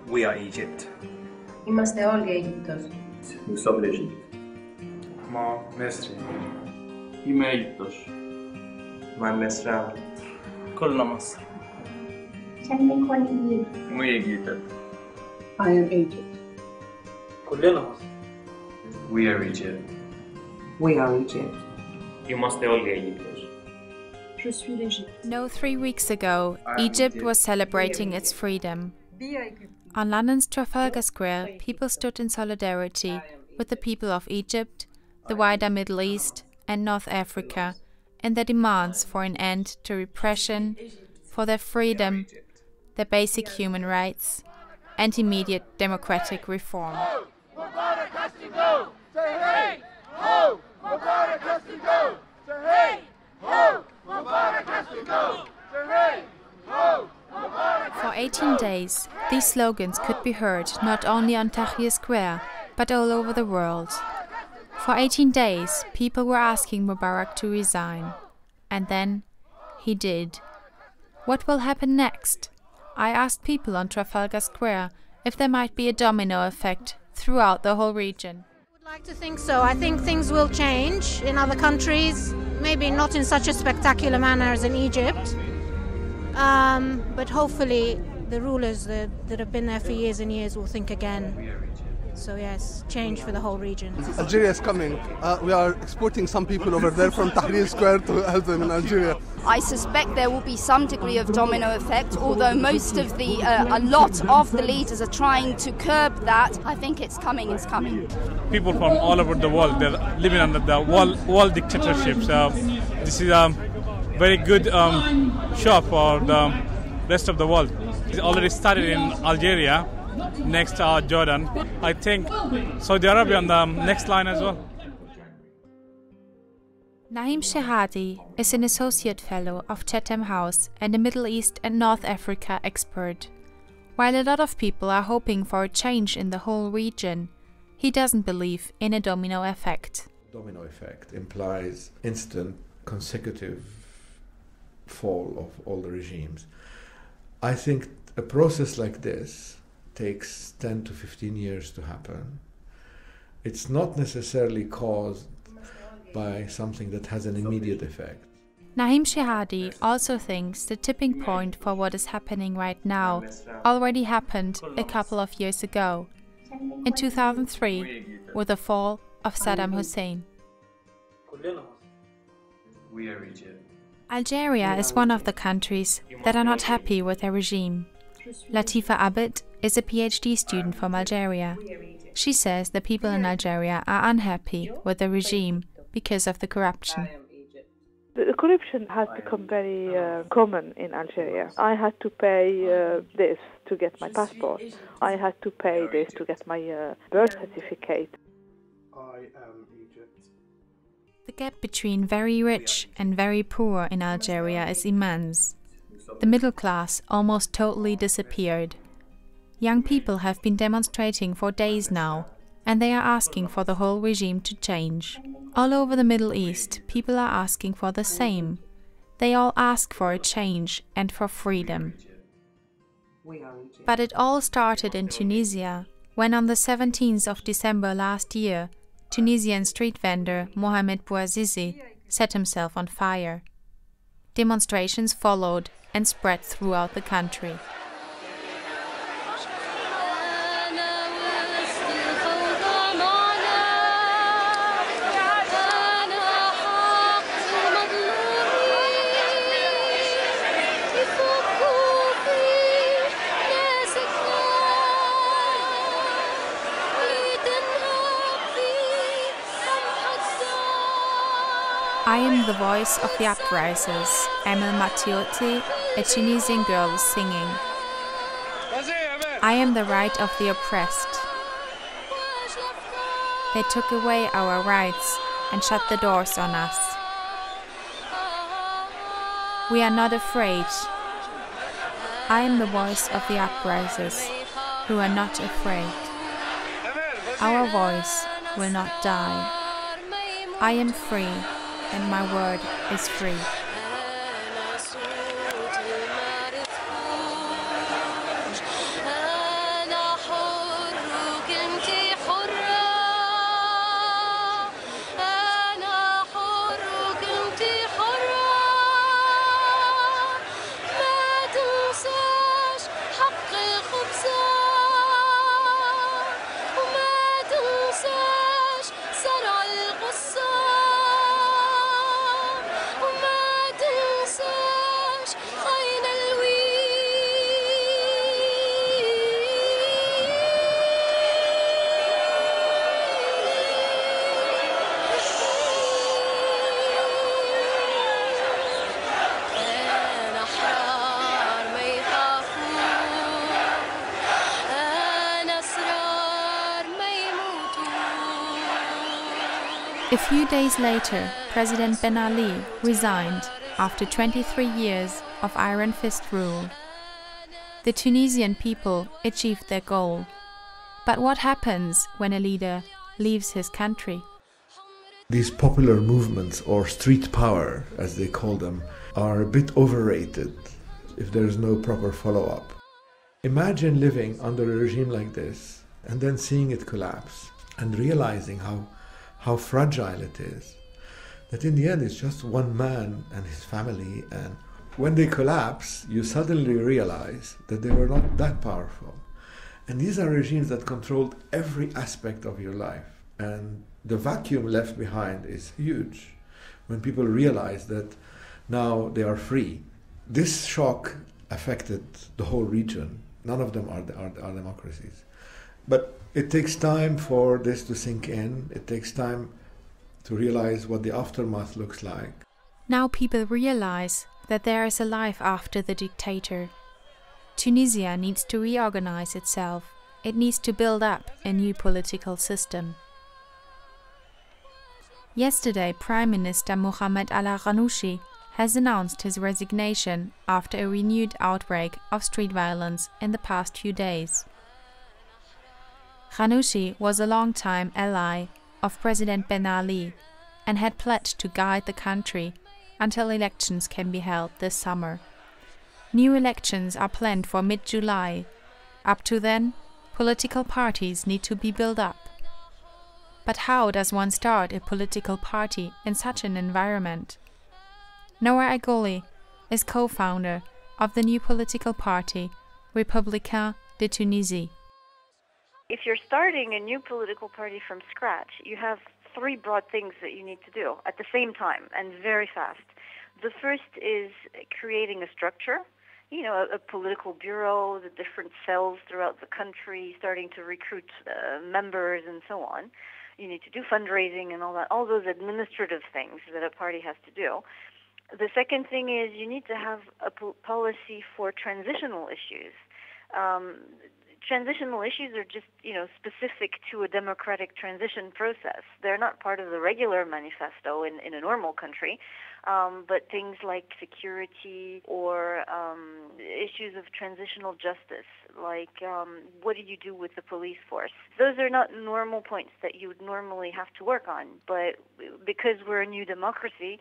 We are Egypt. Είμαστε όλοι Αίγυπτος. Nous sommes l'Égypte. Ma Mesri. Είμαι Αίγυπτος. Man Mesra. كلنا مصر. We Egypt. I am Egypt. كلنا مصر. We are Egypt. We are Egypt. Είμαστε όλοι Αίγυπτος. Je suis l'Égypte. No, 3 weeks ago, Egypt was celebrating its freedom. On London's Trafalgar Square, people stood in solidarity with the people of Egypt, the wider Middle East, and North Africa in their demands for an end to repression, for their freedom, their basic human rights, and immediate democratic reform. For 18 days, these slogans could be heard not only on Tahrir Square, but all over the world. For 18 days, people were asking Mubarak to resign. And then, he did. What will happen next? I asked people on Trafalgar Square if there might be a domino effect throughout the whole region. I would like to think so. I think things will change in other countries, maybe not in such a spectacular manner as in Egypt. But hopefully the rulers that have been there for years and years will think again. So yes, change for the whole region. Algeria is coming. We are exporting some people over there from Tahrir Square to help them in Algeria. I suspect there will be some degree of domino effect, although most of a lot of the leaders are trying to curb that. I think it's coming, it's coming. People from all over the world, they're living under the wall dictatorship. So this is a very good show for the rest of the world. It already started in Algeria, next Jordan. I think Saudi Arabia on the next line as well. Naim Shehadi is an associate fellow of Chatham House and a Middle East and North Africa expert. While a lot of people are hoping for a change in the whole region, he doesn't believe in a domino effect. Domino effect implies instant, consecutive fall of all the regimes. I think a process like this takes 10 to 15 years to happen. It's not necessarily caused by something that has an immediate effect. Naim Shehadi also thinks the tipping point for what is happening right now already happened a couple of years ago, in 2003, with the fall of Saddam Hussein. We are Egypt. Algeria is one of the countries that are not happy with their regime. Latifa Abid is a PhD student from Algeria. She says the people in Algeria are unhappy with the regime because of the corruption. The corruption has become very common in Algeria. I had to pay this to get my passport. I had to pay this to get my birth certificate. I am Egypt. The gap between very rich and very poor in Algeria is immense. The middle class almost totally disappeared. Young people have been demonstrating for days now, and they are asking for the whole regime to change. All over the Middle East, people are asking for the same. They all ask for a change and for freedom. But it all started in Tunisia, when on the 17th of December last year, Tunisian street vendor Mohamed Bouazizi set himself on fire. Demonstrations followed and spread throughout the country. I am the voice of the uprisers. Emel Matiotti, a Tunisian girl, is singing. I am the right of the oppressed. They took away our rights and shut the doors on us. We are not afraid. I am the voice of the uprisers who are not afraid. Our voice will not die. I am free, and my word is free. A few days later, President Ben Ali resigned after 23 years of iron fist rule. The Tunisian people achieved their goal. But what happens when a leader leaves his country? These popular movements, or street power as they call them, are a bit overrated if there is no proper follow-up. Imagine living under a regime like this and then seeing it collapse and realizing how fragile it is. That in the end it's just one man and his family, and when they collapse you suddenly realize that they were not that powerful. And these are regimes that controlled every aspect of your life, and the vacuum left behind is huge when people realize that now they are free. This shock affected the whole region. None of them are democracies. But it takes time for this to sink in. It takes time to realize what the aftermath looks like. Now people realize that there is a life after the dictator. Tunisia needs to reorganize itself. It needs to build up a new political system. Yesterday, Prime Minister Mohamed Al-Ghannouchi has announced his resignation after a renewed outbreak of street violence in the past few days. Ghannouchi was a long-time ally of President Ben Ali and had pledged to guide the country until elections can be held this summer. New elections are planned for mid-July. Up to then, political parties need to be built up. But how does one start a political party in such an environment? Noa Agoli is co-founder of the new political party, Républicains de Tunisie. If you're starting a new political party from scratch, you have three broad things that you need to do at the same time and very fast. The first is creating a structure, a political bureau, the different cells throughout the country, starting to recruit members and so on. You need to do fundraising and all that, all those administrative things that a party has to do. The second thing is you need to have a policy for transitional issues. Transitional issues are just, specific to a democratic transition process. They're not part of the regular manifesto in a normal country, but things like security or issues of transitional justice, like what do you do with the police force? Those are not normal points that you would normally have to work on, but because we're a new democracy,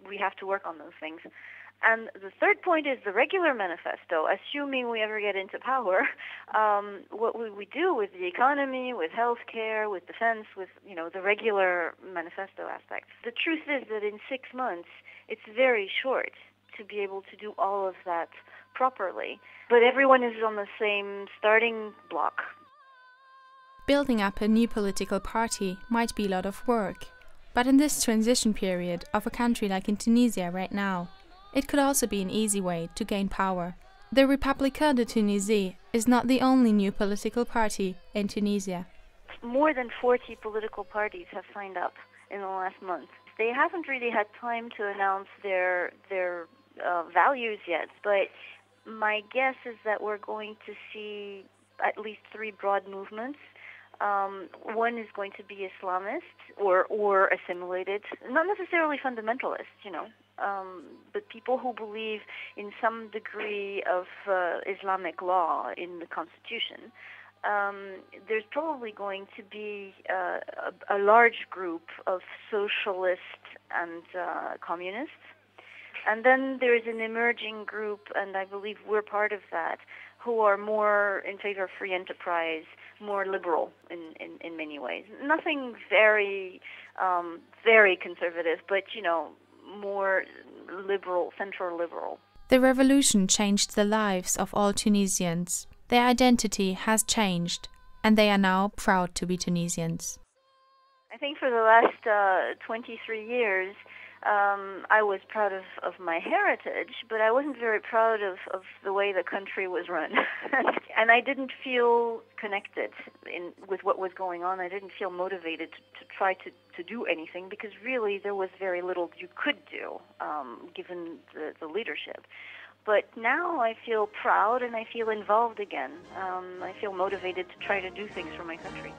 we have to work on those things. And the third point is the regular manifesto. Assuming we ever get into power, what would we do with the economy, with healthcare, with defense, with the regular manifesto aspects? The truth is that in 6 months, it's very short to be able to do all of that properly. But everyone is on the same starting block. Building up a new political party might be a lot of work. But in this transition period of a country like in Tunisia right now, it could also be an easy way to gain power. The Républicains de Tunisie is not the only new political party in Tunisia. More than 40 political parties have signed up in the last month. They haven't really had time to announce their values yet, but my guess is that we're going to see at least 3 broad movements. One is going to be Islamist or assimilated, not necessarily fundamentalists, but people who believe in some degree of Islamic law in the constitution. There's probably going to be a large group of socialists and communists. And then there is an emerging group, and I believe we're part of that, who are more in favor of free enterprise, more liberal in many ways. Nothing very, very conservative, but, more liberal, central liberal. The revolution changed the lives of all Tunisians. Their identity has changed, and they are now proud to be Tunisians. I think for the last 23 years, I was proud of my heritage, but I wasn't very proud of the way the country was run. And I didn't feel connected with what was going on. I didn't feel motivated to try to do anything, because really there was very little you could do, given the leadership. But now I feel proud and I feel involved again. I feel motivated to try to do things for my country.